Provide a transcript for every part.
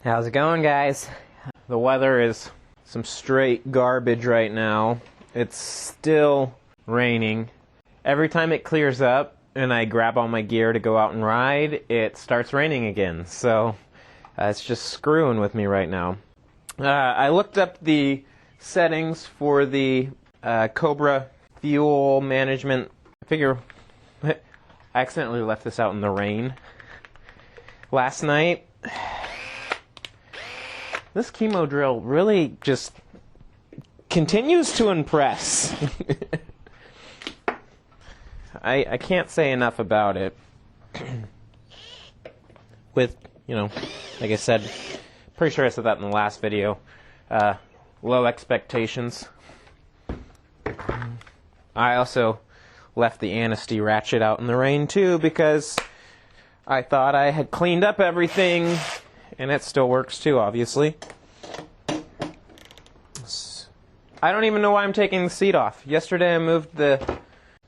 How's it going, guys? The weather is some straight garbage right now. It's still raining. Every time it clears up and I grab all my gear to go out and ride, it starts raining again. So it's just screwing with me right now. I looked up the settings for the Cobra fuel management. I figure I accidentally left this out in the rain last night. This chemo drill really just continues to impress. I can't say enough about it. With, like I said, pretty sure I said that in the last video, low expectations. I also left the Anasty ratchet out in the rain too because I thought I had cleaned up everything. And it still works too, obviously. I don't even know why I'm taking the seat off. Yesterday I moved the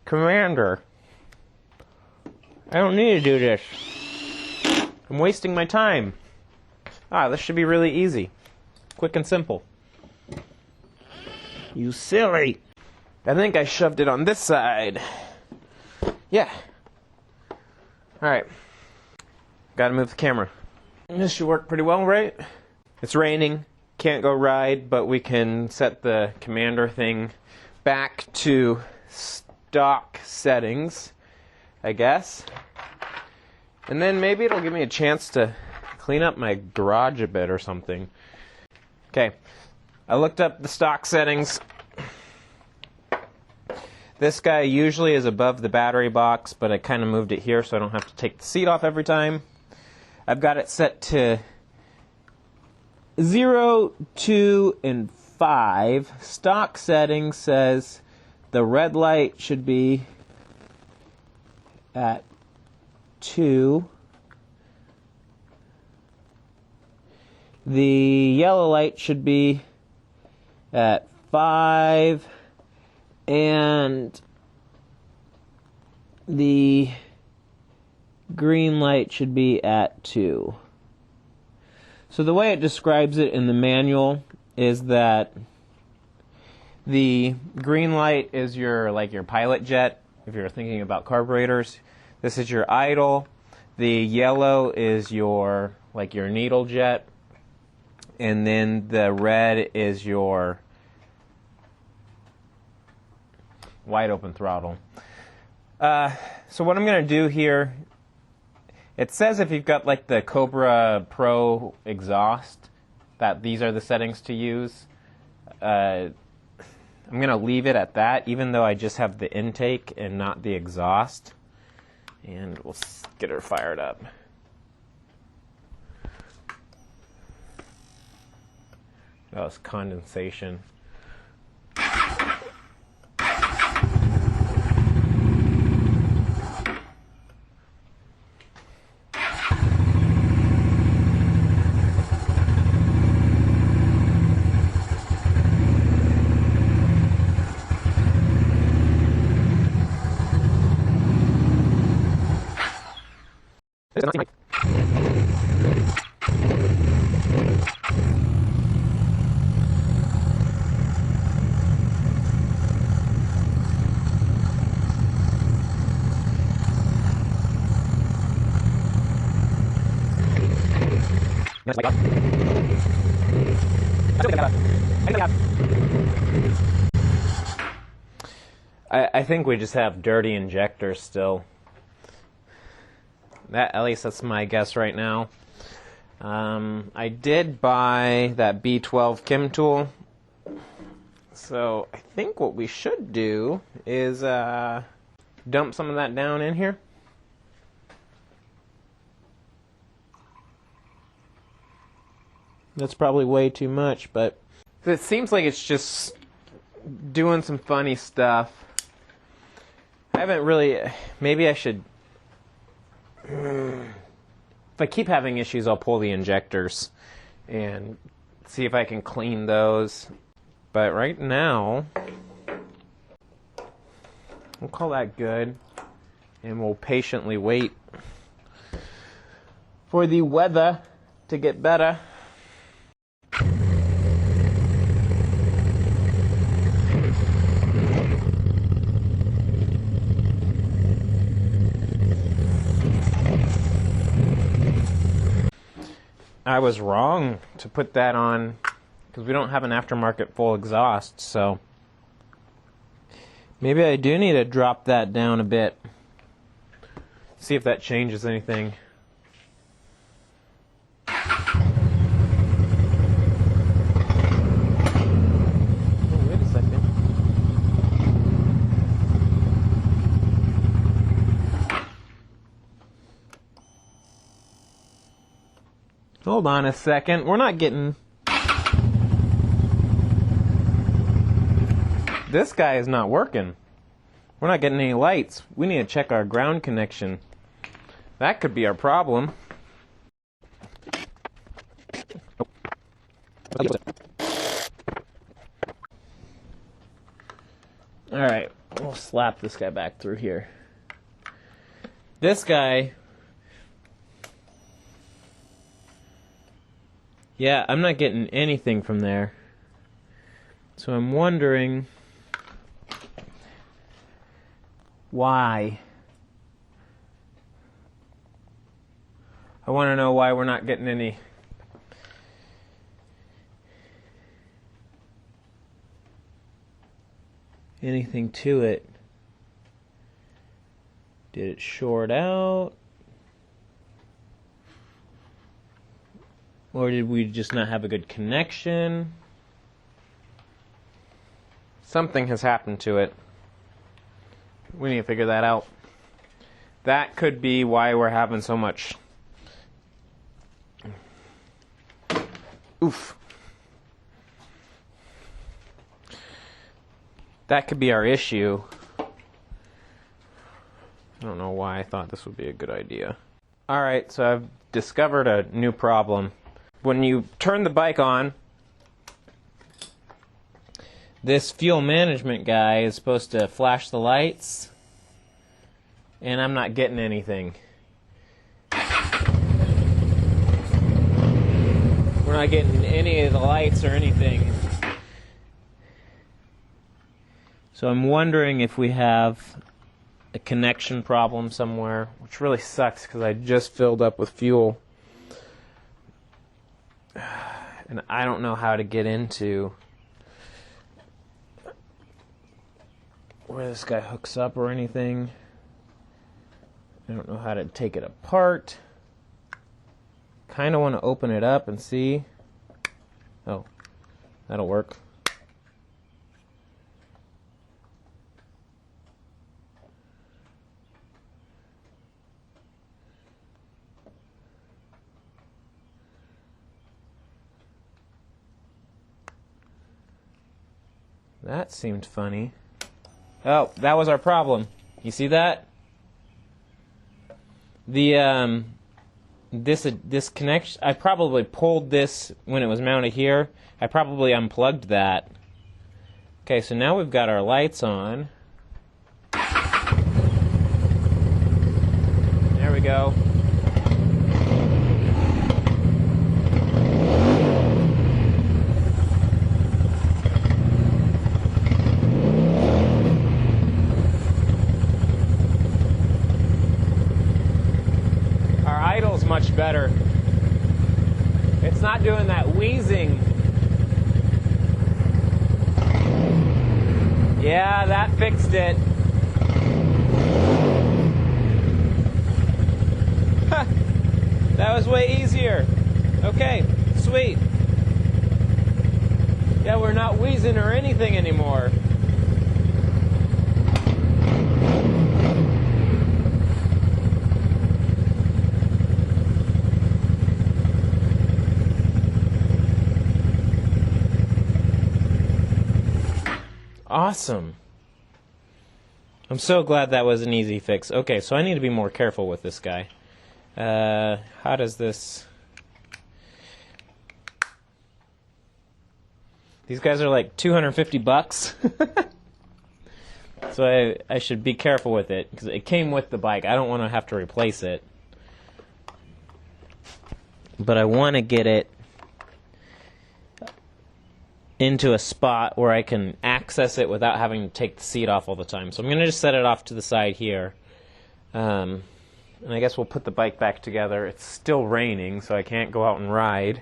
commander. I don't need to do this. I'm wasting my time. This should be really easy. Quick and simple. You silly. I think I shoved it on this side. Yeah. Alright. Gotta move the camera. This should work pretty well, right? It's raining, can't go ride, but we can set the commander thing back to stock settings, I guess. And then maybe it'll give me a chance to clean up my garage a bit or something. Okay, I looked up the stock settings. This guy usually is above the battery box, but I kind of moved it here so I don't have to take the seat off every time. I've got it set to 0, 2, and 5. Stock settings says the red light should be at 2. The yellow light should be at 5. And the green light should be at 2. So the way it describes it in the manual is that the green light is your pilot jet, if you're thinking about carburetors. This is your idle. The yellow is your needle jet. And then the red is your wide open throttle. So what I'm going to do here, it says if you've got the Cobra Pro exhaust, that these are the settings to use. I'm going to leave it at that, even though I just have the intake and not the exhaust. And we'll get her fired up. That was condensation. I think we just have dirty injectors still. At least that's my guess right now. I did buy that B12 Chem tool. So I think what we should do is dump some of that down in here. That's probably way too much, but it seems like it's just doing some funny stuff. I haven't really... Maybe I should... If I keep having issues, I'll pull the injectors and see if I can clean those. But right now, we'll call that good, and we'll patiently wait for the weather to get better. I was wrong to put that on because we don't have an aftermarket full exhaust, so maybe I do need to drop that down a bit. See if that changes anything. Hold on a second. We're not getting... This guy is not working. We're not getting any lights. We need to check our ground connection. That could be our problem. Alright, we'll slap this guy back through here. This guy... Yeah, I'm not getting anything from there. So I'm wondering why. I want to know why we're not getting anything to it. Did it short out? Or did we just not have a good connection? Something has happened to it. We need to figure that out. That could be why we're having so much. Oof. That could be our issue. I don't know why I thought this would be a good idea. Alright, so I've discovered a new problem. When you turn the bike on, this fuel management guy is supposed to flash the lights, and I'm not getting anything. We're not getting any of the lights or anything. So I'm wondering if we have a connection problem somewhere, which really sucks because I just filled up with fuel. And I don't know how to get into where this guy hooks up or anything. I don't know how to take it apart. Kind of want to open it up and see. Oh, that'll work. That seemed funny. Oh, that was our problem. You see that? The this connection, I probably pulled this when it was mounted here. I probably unplugged that. Okay, so now we've got our lights on. There we go. Much better. It's not doing that wheezing. Yeah, that fixed it. That was way easier. Okay, sweet. Yeah, we're not wheezing or anything anymore. Awesome. I'm so glad that was an easy fix. Okay, so I need to be more careful with this guy. How does this... These guys are like 250 bucks. So I should be careful with it, because it came with the bike. I don't want to have to replace it. But I want to get it into a spot where I can access it without having to take the seat off all the time. So I'm going to just set it off to the side here. And I guess we'll put the bike back together. It's still raining, so I can't go out and ride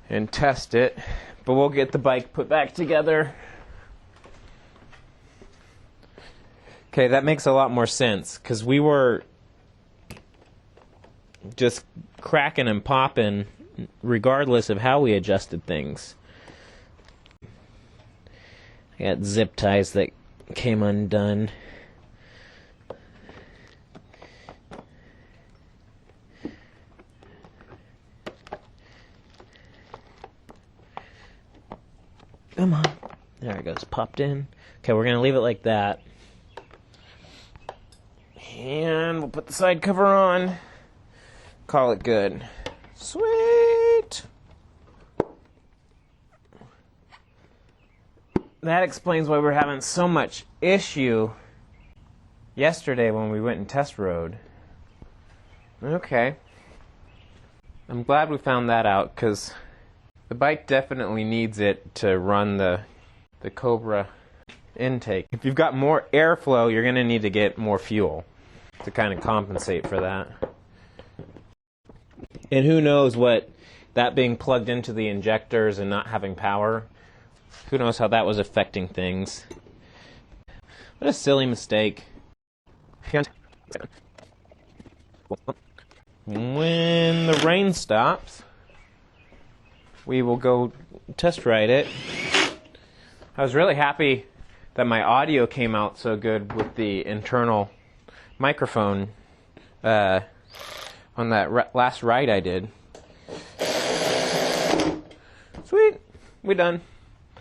and test it. But we'll get the bike put back together. Okay, that makes a lot more sense, because we were just cracking and popping regardless of how we adjusted things. I got zip ties that came undone. Come on. There it goes. Popped in. Okay, we're going to leave it like that. And we'll put the side cover on. Call it good. Sweet! That explains why we're having so much issue yesterday when we went and test rode. Okay. I'm glad we found that out, because the bike definitely needs it to run the Cobra intake. If you've got more airflow, you're going to need to get more fuel to kind of compensate for that. And who knows what that being plugged into the injectors and not having power, who knows how that was affecting things. What a silly mistake. When the rain stops, we will go test ride it. I was really happy that my audio came out so good with the internal microphone on that last ride I did. Sweet, we done.